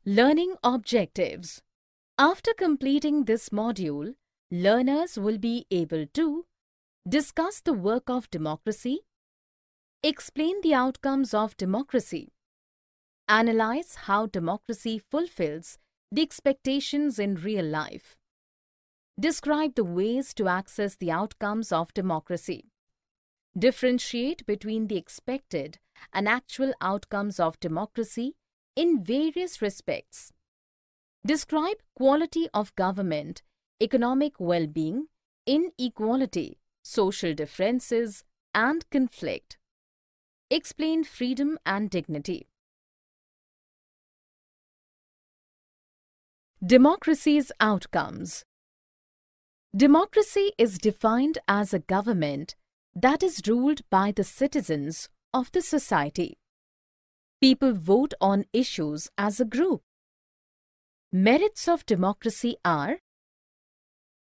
Learning objectives. After completing this module, learners will be able to discuss the work of democracy, explain the outcomes of democracy, analyze how democracy fulfills the expectations in real life, describe the ways to access the outcomes of democracy, differentiate between the expected and actual outcomes of democracy in various respects, describe quality of government, economic well-being, inequality, social differences, and conflict. Explain freedom and dignity. Democracy's outcomes. Democracy is defined as a government that is ruled by the citizens of the society. People vote on issues as a group. Merits of democracy are: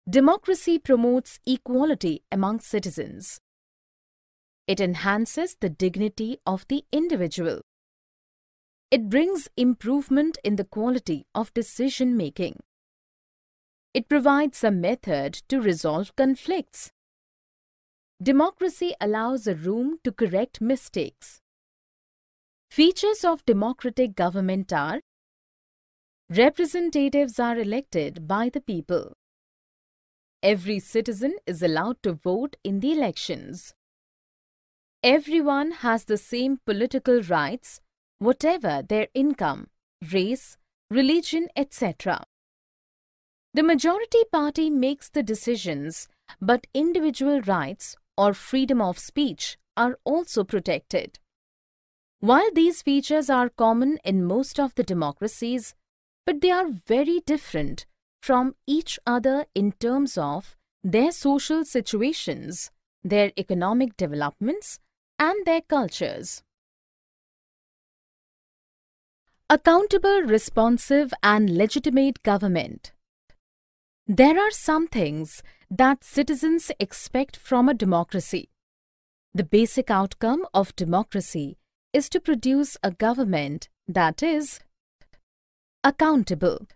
democracy promotes equality among citizens. It enhances the dignity of the individual. It brings improvement in the quality of decision-making. It provides a method to resolve conflicts. Democracy allows a room to correct mistakes. Features of democratic government are: representatives are elected by the people. Every citizen is allowed to vote in the elections. Everyone has the same political rights, whatever their income, race, religion, etc. The majority party makes the decisions, but individual rights or freedom of speech are also protected. While these features are common in most of the democracies, but they are very different from each other in terms of their social situations, their economic developments, and their cultures. Accountable, responsive, and legitimate government. There are some things that citizens expect from a democracy. The basic outcome of democracy is to produce a government that is accountable.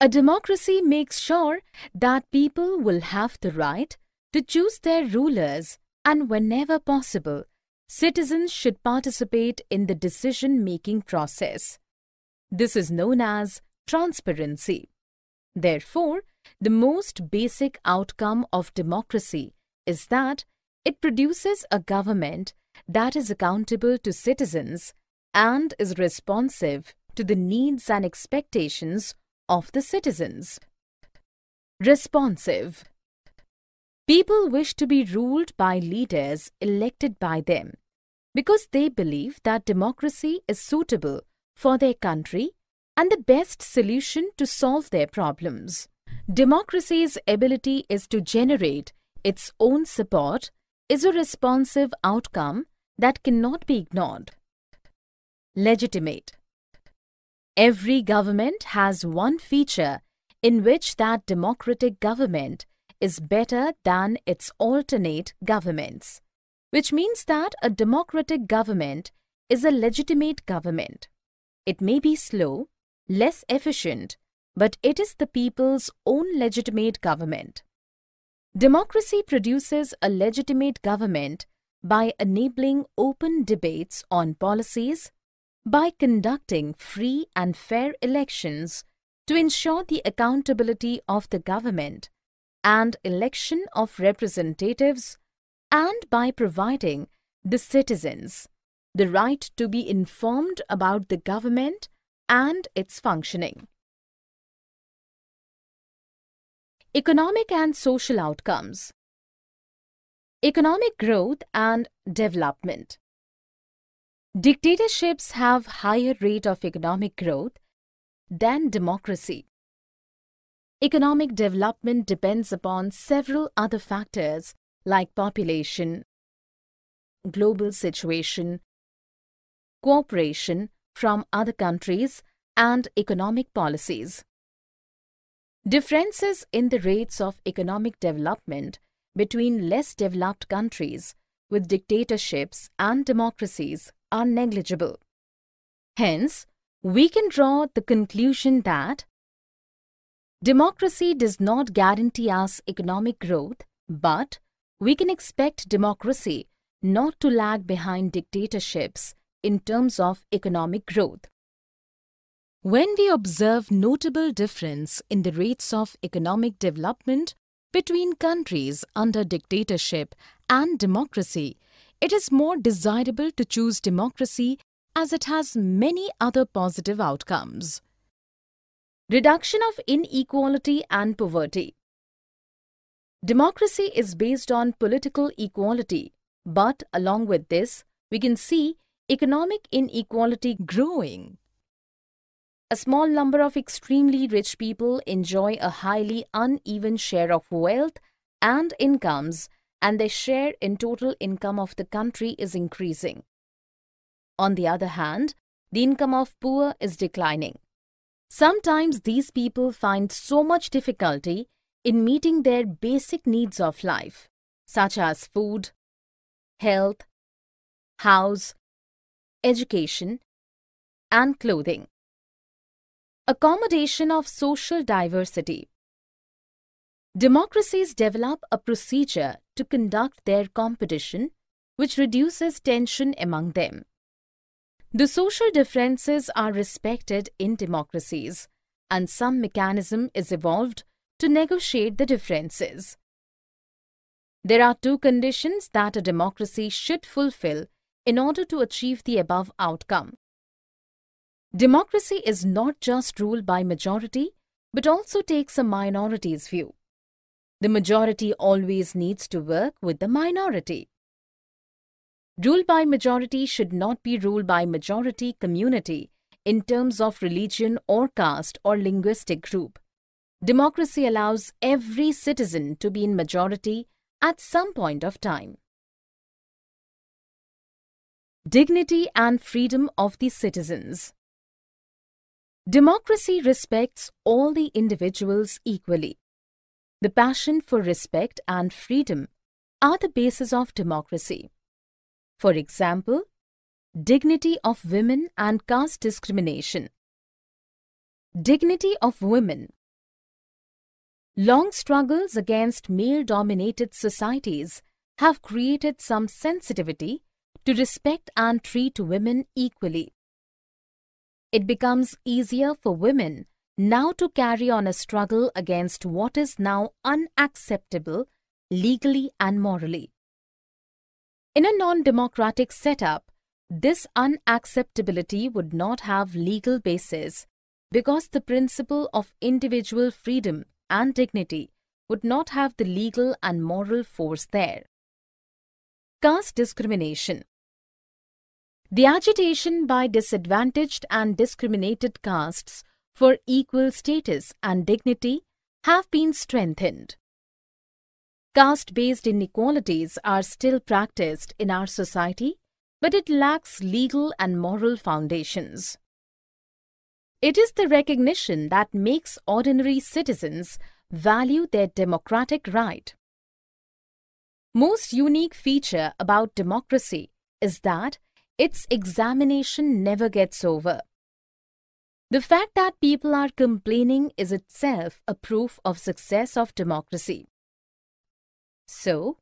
A democracy makes sure that people will have the right to choose their rulers, and whenever possible, citizens should participate in the decision-making process. This is known as transparency. Therefore, the most basic outcome of democracy is that it produces a government that is accountable to citizens and is responsive to the needs and expectations of the citizens. Responsive. People wish to be ruled by leaders elected by them because they believe that democracy is suitable for their country and the best solution to solve their problems. Democracy's ability is to generate its own support is a responsive outcome that cannot be ignored. Legitimate. Every government has one feature in which that democratic government is better than its alternate governments, which means that a democratic government is a legitimate government. It may be slow, less efficient, but it is the people's own legitimate government. Democracy produces a legitimate government by enabling open debates on policies, by conducting free and fair elections to ensure the accountability of the government and election of representatives, and by providing the citizens the right to be informed about the government and its functioning. Economic and social outcomes. Economic growth and development. Dictatorships have higher rate of economic growth than democracy. Economic development depends upon several other factors like population, global situation, cooperation from other countries, and economic policies. Differences in the rates of economic development between less developed countries with dictatorships and democracies are negligible. Hence, we can draw the conclusion that democracy does not guarantee us economic growth, but we can expect democracy not to lag behind dictatorships in terms of economic growth. When we observe notable difference in the rates of economic development between countries under dictatorship and democracy, it is more desirable to choose democracy as it has many other positive outcomes. Reduction of inequality and poverty. Democracy is based on political equality, but along with this, we can see economic inequality growing. A small number of extremely rich people enjoy a highly uneven share of wealth and incomes, and their share in total income of the country is increasing. On the other hand, the income of poor is declining. Sometimes these people find so much difficulty in meeting their basic needs of life, such as food, health, house, education, and clothing. Accommodation of social diversity. Democracies develop a procedure to conduct their competition, which reduces tension among them. The social differences are respected in democracies, and some mechanism is evolved to negotiate the differences. There are two conditions that a democracy should fulfill in order to achieve the above outcome. Democracy is not just ruled by majority, but also takes a minority's view. The majority always needs to work with the minority. Rule by majority should not be ruled by majority community in terms of religion or caste or linguistic group. Democracy allows every citizen to be in majority at some point of time. Dignity and freedom of the citizens. Democracy respects all the individuals equally. The passion for respect and freedom are the basis of democracy. For example, dignity of women and caste discrimination. Dignity of women. Long struggles against male-dominated societies have created some sensitivity to respect and treat women equally. It becomes easier for women now to carry on a struggle against what is now unacceptable legally and morally. In a non-democratic setup, this unacceptability would not have legal basis because the principle of individual freedom and dignity would not have the legal and moral force there. Caste discrimination. The agitation by disadvantaged and discriminated castes for equal status and dignity have been strengthened. Caste-based inequalities are still practiced in our society, but it lacks legal and moral foundations. It is the recognition that makes ordinary citizens value their democratic right. Most unique feature about democracy is that its examination never gets over. The fact that people are complaining is itself a proof of success of democracy. So,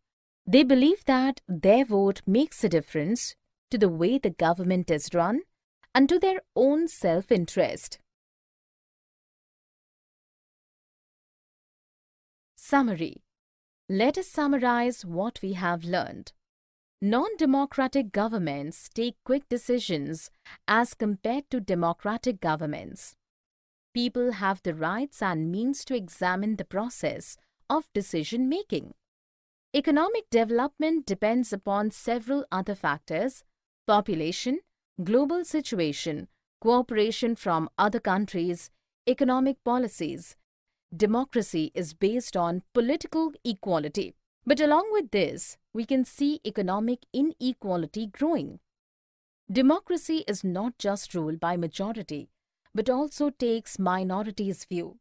they believe that their vote makes a difference to the way the government is run and to their own self-interest. Summary. Let us summarize what we have learned. Non-democratic governments take quick decisions as compared to democratic governments. People have the rights and means to examine the process of decision-making. Economic development depends upon several other factors: population, global situation, cooperation from other countries, economic policies. Democracy is based on political equality. But along with this, we can see economic inequality growing. Democracy is not just ruled by majority, but also takes minorities' view.